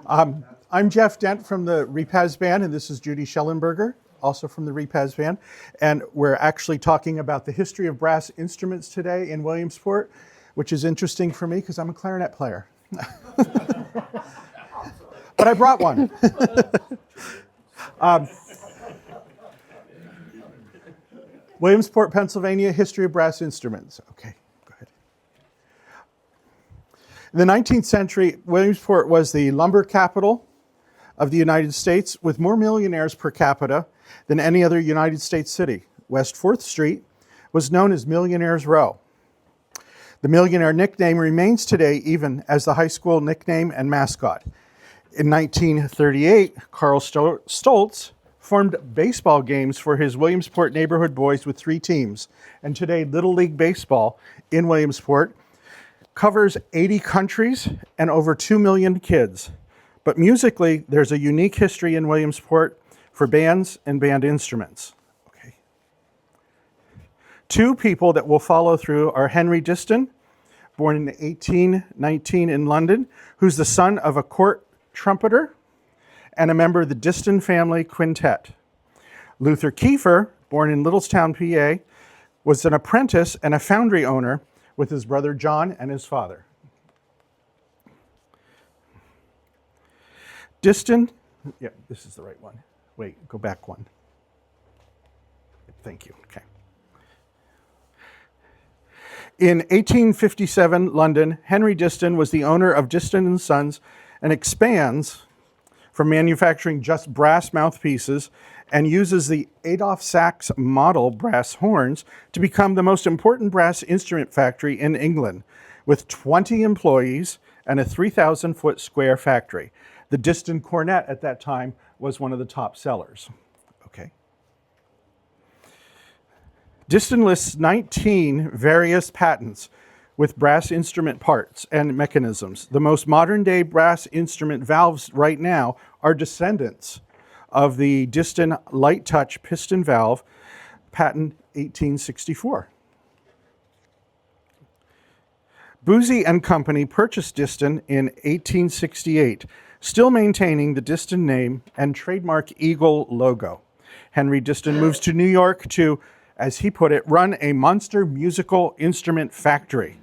I'm Jeff Dent from the Repaz Band, and this is Judy Shellenberger, also from the Repaz Band. And we're actually talking about the history of brass instruments today in Williamsport, which is interesting for me because I'm a clarinet player. But I brought one. Williamsport, Pennsylvania, history of brass instruments. Okay, go ahead. In the 19th century, Williamsport was the lumber capital of the United States with more millionaires per capita than any other United States city. West 4th Street was known as Millionaires Row. The millionaire nickname remains today even as the high school nickname and mascot. In 1938, Carl Stoltz formed baseball games for his Williamsport neighborhood boys with 3 teams. And today, Little League Baseball in Williamsport covers 80 countries and over 2 million kids. But musically, there's a unique history in Williamsport for bands and band instruments. Okay. 2 people that will follow through are Henry Diston, born in 1819 in London, who's the son of a court trumpeter and a member of the Diston family quintet. Luther Keefer, born in Littlestown, PA, was an apprentice and a foundry owner with his brother John and his father. Diston, yeah, this is the right one. Wait, go back one. Thank you, okay. In 1857, London, Henry Diston was the owner of Diston & Sons and expands from manufacturing just brass mouthpieces and uses the Adolph Sax model brass horns to become the most important brass instrument factory in England, with 20 employees and a 3,000-foot square factory. The Diston cornet at that time was one of the top sellers. Okay. Diston lists 19 various patents with brass instrument parts and mechanisms. The most modern-day brass instrument valves right now are descendants of the Diston light touch piston valve, patent 1864. Boozy and Company purchased Diston in 1868, still maintaining the Diston name and trademark eagle logo. Henry Diston moves to New York to, as he put it, run a monster musical instrument factory.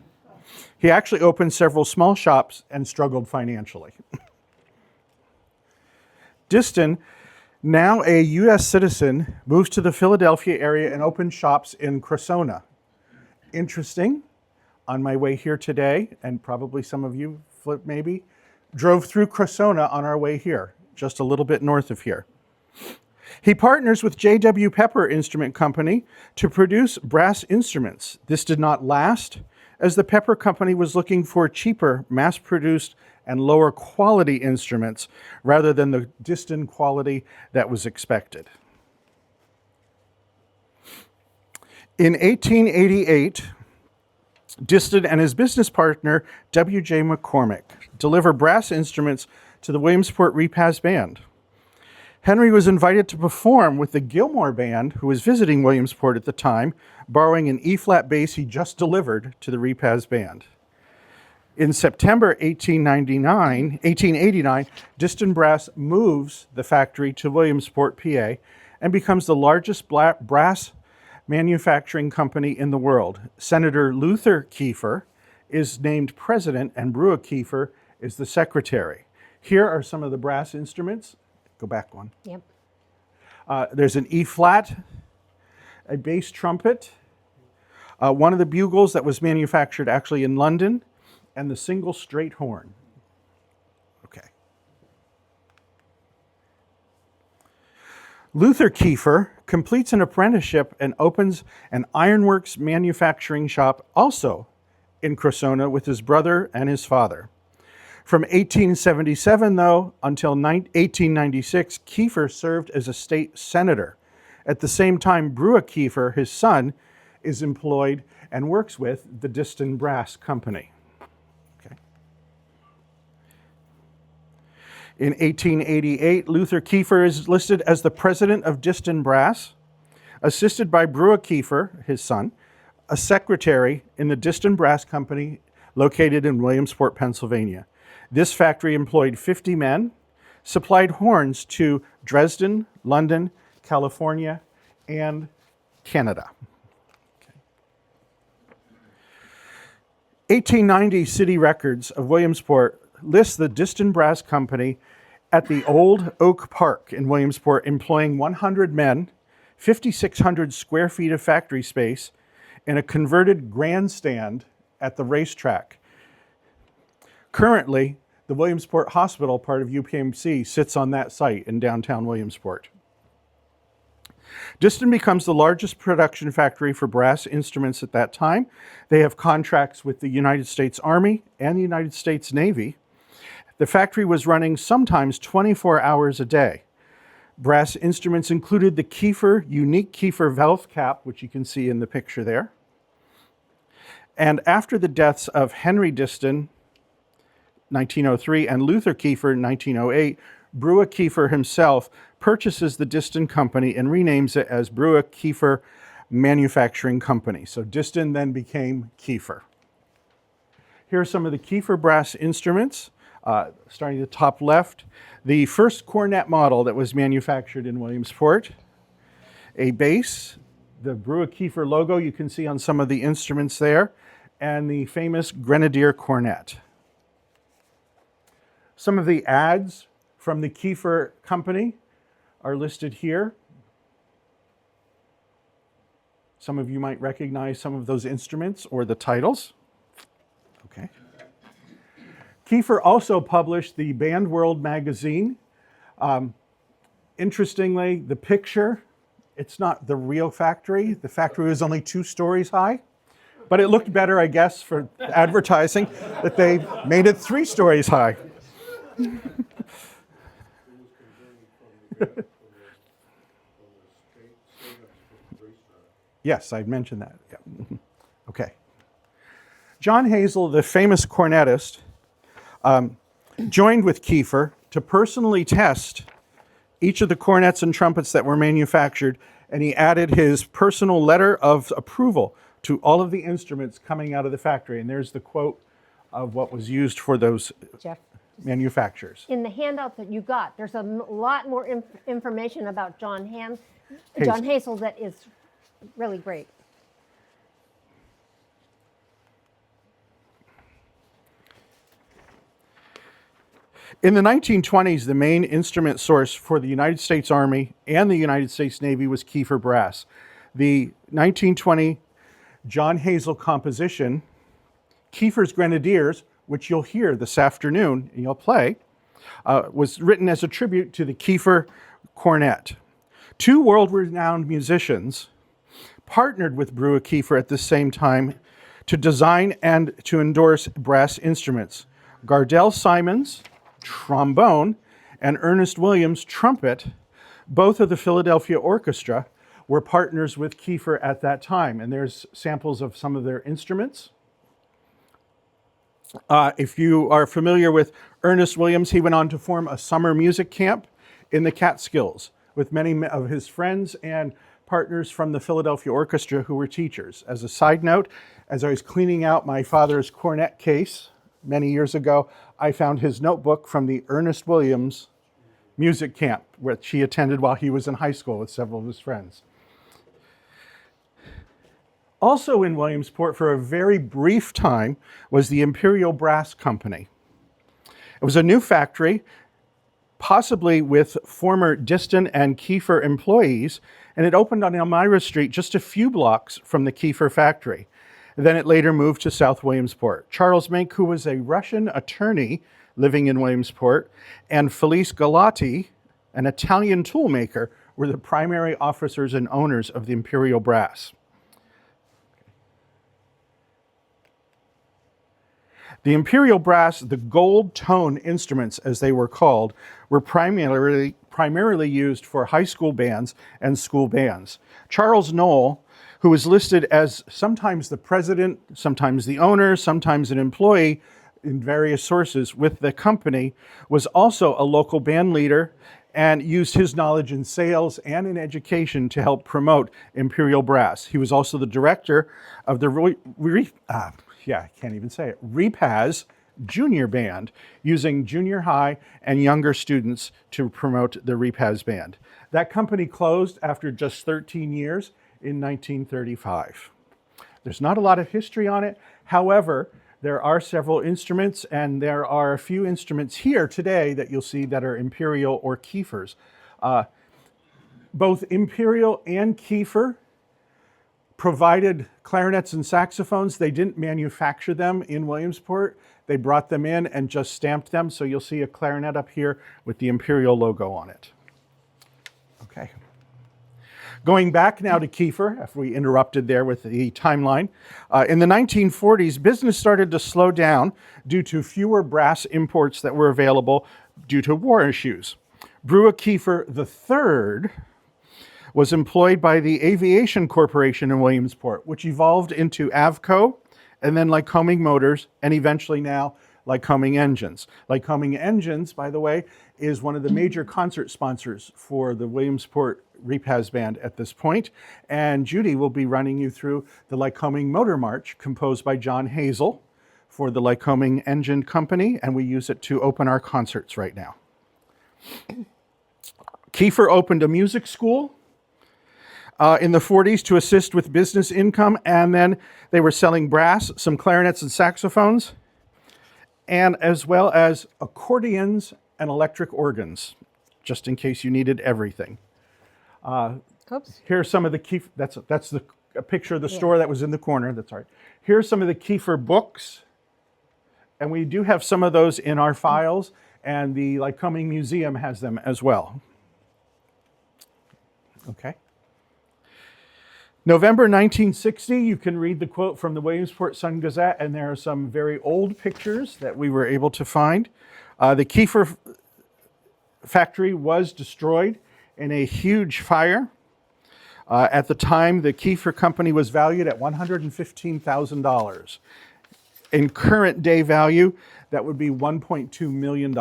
He actually opened several small shops and struggled financially. Diston, now a U.S. citizen, moves to the Philadelphia area and opens shops in Cressona. Interesting. On my way here today, and probably some of you maybe, drove through Cressona on our way here, just a little bit north of here. He partners with J.W. Pepper Instrument Company to produce brass instruments. This did not last, as the Pepper Company was looking for cheaper, mass-produced, and lower quality instruments rather than the Diston quality that was expected. In 1888, Diston and his business partner, W.J. McCormick, deliver brass instruments to the Williamsport Repaz Band. Henry was invited to perform with the Gilmore Band, who was visiting Williamsport at the time, borrowing an E-flat bass he just delivered to the Repaz Band. In September 1889, Diston Brass moves the factory to Williamsport, PA, and becomes the largest brass manufacturing company in the world. Senator Luther Keefer is named president, and Brewer Keefer is the secretary. Here are some of the brass instruments. Go back one. Yep. There's an E-flat, a bass trumpet, one of the bugles that was manufactured actually in London, and the single straight horn. Okay. Luther Keefer completes an apprenticeship and opens an ironworks manufacturing shop also in Cressona with his brother and his father. From 1877, though, until 1896, Keefer served as a state senator. At the same time, Brewer Keefer, his son, is employed and works with the Diston Brass Company. Okay. In 1888, Luther Keefer is listed as the president of Diston Brass, assisted by Brewer Keefer, his son, a secretary in the Diston Brass Company located in Williamsport, Pennsylvania. This factory employed 50 men, supplied horns to Dresden, London, California, and Canada. 1890 city records of Williamsport list the Diston Brass Company at the Old Oak Park in Williamsport, employing 100 men, 5,600 square feet of factory space, and a converted grandstand at the racetrack. Currently, the Williamsport Hospital, part of UPMC, sits on that site in downtown Williamsport. Diston becomes the largest production factory for brass instruments at that time. They have contracts with the United States Army and the United States Navy. The factory was running sometimes 24 hours a day. Brass instruments included the Keefer, unique Keefer valve cap, which you can see in the picture there. And after the deaths of Henry Diston, 1903, and Luther Keefer, 1908, Brewer Keefer himself purchases the Diston Company and renames it as Brewer Keefer Manufacturing Company. So Diston then became Keefer. Here are some of the Keefer brass instruments. Starting at the top left, the first cornet model that was manufactured in Williamsport. A bass, the Brewer Keefer logo you can see on some of the instruments there, and the famous Grenadier cornet. Some of the ads from the Keefer Company are listed here. Some of you might recognize some of those instruments or the titles. Okay. Keefer also published the Band World magazine. Interestingly, the picture, it's not the real factory. The factory was only 2 stories high, but it looked better, I guess, for advertising that they made it 3 stories high. Yes, I mentioned that. Yeah. Okay. John Hazel, the famous cornetist, joined with Keefer to personally test each of the cornets and trumpets that were manufactured, and he added his personal letter of approval to all of the instruments coming out of the factory. And there's the quote of what was used for those Jeff, manufacturers. in the handout that you got, there's a lot more information about John Hazel that is really great. In the 1920s, the main instrument source for the United States Army and the United States Navy was Keefer brass. The 1920 John Hazel composition, Keefer's Grenadiers, which you'll hear this afternoon and you'll play, was written as a tribute to the Keefer cornet. 2 world-renowned musicians partnered with Brewer Keefer at the same time to design and to endorse brass instruments. Gardell Simons, trombone, and Ernest Williams, trumpet, both of the Philadelphia Orchestra, were partners with Keefer at that time. And there's samples of some of their instruments. If you are familiar with Ernest Williams, he went on to form a summer music camp in the Catskills with many of his friends and partners from the Philadelphia Orchestra who were teachers. As a side note, as I was cleaning out my father's cornet case many years ago, I found his notebook from the Ernest Williams music camp, which he attended while he was in high school with several of his friends. Also in Williamsport for a very brief time was the Imperial Brass Company. It was a new factory, possibly with former Diston and Keefer employees, and it opened on Elmira Street just a few blocks from the Keefer factory. And then it later moved to South Williamsport. Charles Menck, who was a Russian attorney living in Williamsport, and Felice Galati, an Italian toolmaker, were the primary officers and owners of the Imperial Brass. The Imperial Brass, the gold tone instruments as they were called, were primarily used for high school bands and school bands. Charles Knoll, who was listed as sometimes the president, sometimes the owner, sometimes an employee in various sources with the company, was also a local band leader and used his knowledge in sales and in education to help promote Imperial Brass. He was also the director of the Repaz junior band, using junior high and younger students to promote the repaz band. That company closed after just 13 years in 1935. There's not a lot of history on it. However, there are several instruments, and there are a few instruments here today that you'll see that are Imperial or Keefers. Both Imperial and Keefer provided clarinets and saxophones. They didn't manufacture them in Williamsport. They brought them in and just stamped them. So you'll see a clarinet up here with the Imperial logo on it. Okay. Going back now to Keefer, if we interrupted there with the timeline. In the 1940s, business started to slow down due to fewer brass imports that were available due to war issues. Brewer Keefer III was employed by the Aviation Corporation in Williamsport, which evolved into Avco, and then Lycoming Motors, and eventually now Lycoming Engines. Lycoming Engines, by the way, is one of the major concert sponsors for the Williamsport Repaz Band at this point. And Judy will be running you through the Lycoming Motor March, composed by John Hazel for the Lycoming Engine Company, and we use it to open our concerts right now. Keefer opened a music school in the 40s to assist with business income, and then they were selling brass, some clarinets and saxophones, and as well as accordions and electric organs, just in case you needed everything. Oops. Here's some of the Keefer, that's a picture of the store that was in the corner, that's all right. Here's some of the Keefer books, and we do have some of those in our files, and the Lycoming Museum has them as well. Okay. November 1960, you can read the quote from the Williamsport Sun-Gazette, and there are some very old pictures that we were able to find. The Keefer factory was destroyed in a huge fire. At the time, the Keefer company was valued at $115,000. In current day value, that would be $1.2 million.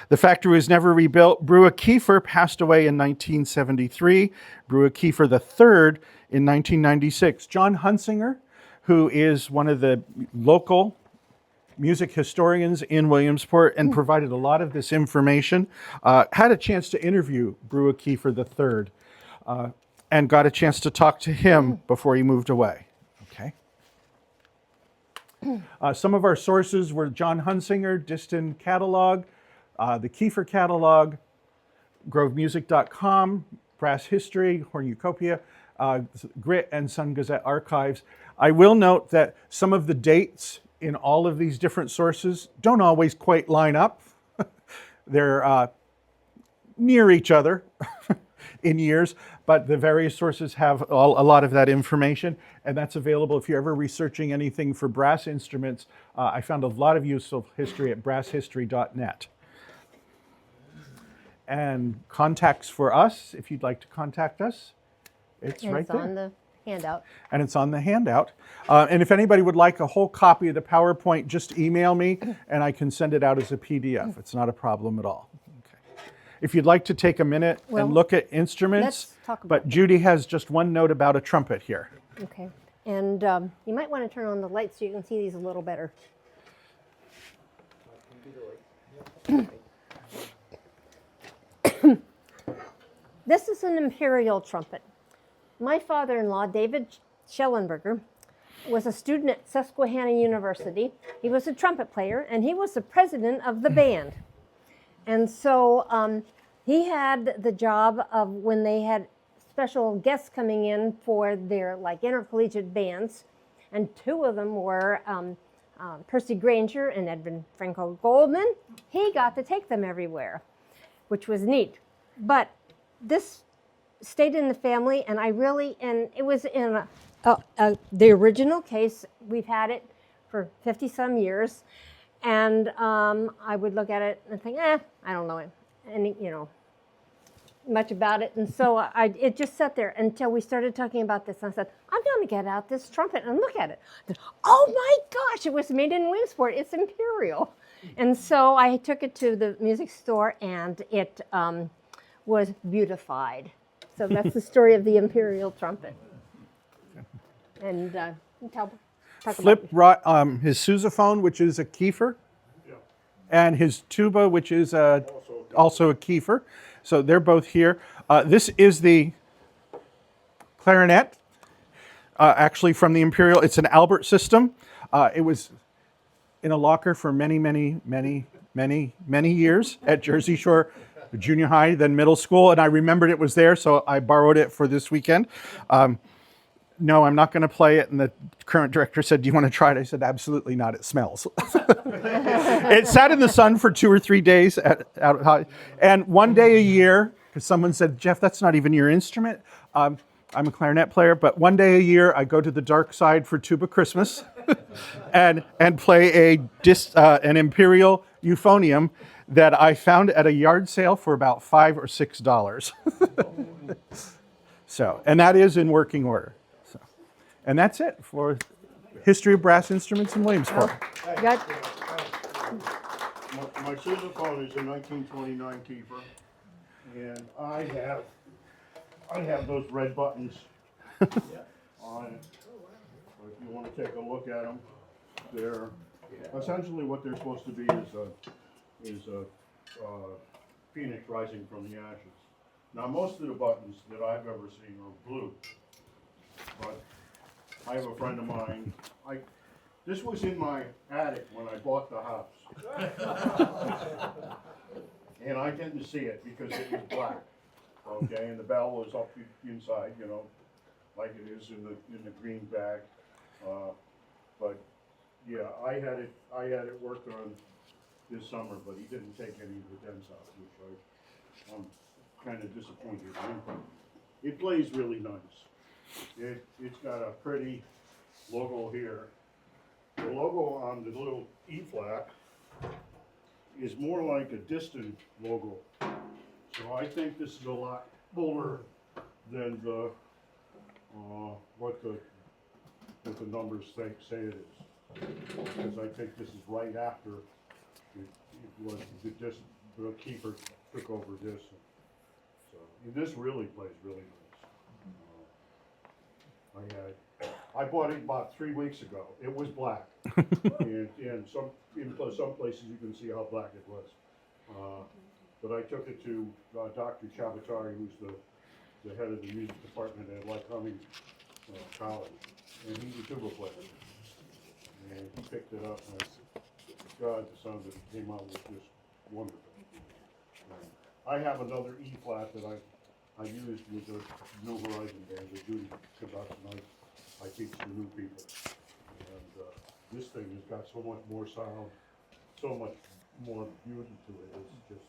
The factory was never rebuilt. Brewer Keefer passed away in 1973. Brewer Keefer III in 1996. John Hunsinger, who is one of the local music historians in Williamsport and provided a lot of this information, had a chance to interview Brewer Keefer III and got a chance to talk to him before he moved away. Okay. Some of our sources were John Hunsinger, Diston Catalog, the Keefer Catalog, grovemusic.com, Brass History, Hornucopia, Grit, and Sun Gazette Archives. I will note that some of the dates in all of these different sources don't always quite line up. They're near each other in years, but the various sources have a lot of that information, and that's available if you're ever researching anything for brass instruments. I found a lot of useful history at brasshistory.net. And contacts for us, if you'd like to contact us, it's right there. It's on the handout. And it's on the handout. And if anybody would like a whole copy of the PowerPoint, just email me and I can send it out as a PDF. It's not a problem at all. Okay. If you'd like to take a minute and look at instruments, let's talk about but Judy has just one note about a trumpet here. Okay. And you might want to turn on the lights so you can see these a little better. This is an imperial trumpet. My father-in-law, David Shellenberger, was a student at Susquehanna University. He was a trumpet player, and he was the president of the band. And so he had the job of, when they had special guests coming in for their intercollegiate bands, and two of them were Percy Granger and Edwin Franco Goldman. He got to take them everywhere, which was neat. But this stayed in the family, and it was in the original case. We've had it for 50-some years, and I would look at it and think, I don't know much about it, and so it just sat there until we started talking about this, and I said, I'm going to get out this trumpet and look at it. Oh my gosh, it was made in Williamsport. It's imperial. And so I took it to the music store, and it was beautified. So that's the story of the imperial trumpet. And tell. talk Flip about. brought his sousaphone, which is a Keefer, and his tuba, which is also a Keefer. So they're both here. This is the clarinet, actually from the Imperial. It's an Albert system. It was in a locker for many, many, many, many, many years at Jersey Shore Junior High, then middle school, and I remembered it was there, so I borrowed it for this weekend. No, I'm not going to play it. And the current director said, do you want to try it? I said, absolutely not. It smells. It sat in the sun for 2 or 3 days. And one day a year, because someone said, Jeff, that's not even your instrument. I'm a clarinet player, but one day a year I go to the dark side for Tuba Christmas and play an Imperial euphonium that I found at a yard sale for about $5 or $6. So, and that is in working order. So, and that's it for history of brass instruments in Williamsport. Good. My sousaphone is a 1929 Keefer, and I have those red buttons on it. So if you want to take a look at them, they're essentially what they're supposed to be is a phoenix rising from the ashes. Now, most of the buttons that I've ever seen are blue, but I have a friend of mine. This was in my attic when I bought the house, and I didn't see it because it was black. Okay, and the bell was up inside, you know, like it is in the green bag. But yeah, I had it worked on this summer, but he didn't take any of the dents out, which I'm kind of disappointed in. It plays really nice. It's got a pretty logo here. The logo on the little E flat is more like a distant logo. So I think this is a lot fuller than what the numbers say it is. Because I think this is right after it was the Keeper took over this. So and this really plays really nice. I bought it about 3 weeks ago. It was black, and some places you can see how black it was. But I took it to Dr. Chavatari, who's the head of the music department at Lycoming College, and he's a tuba player. And he picked it up, and I said, God, the sound that came out was just wonderful. I have another E flat that I used with the New Horizon band, the Judith conduction. I teach the new people, and this thing has got so much more sound, so much more beauty to it. It's just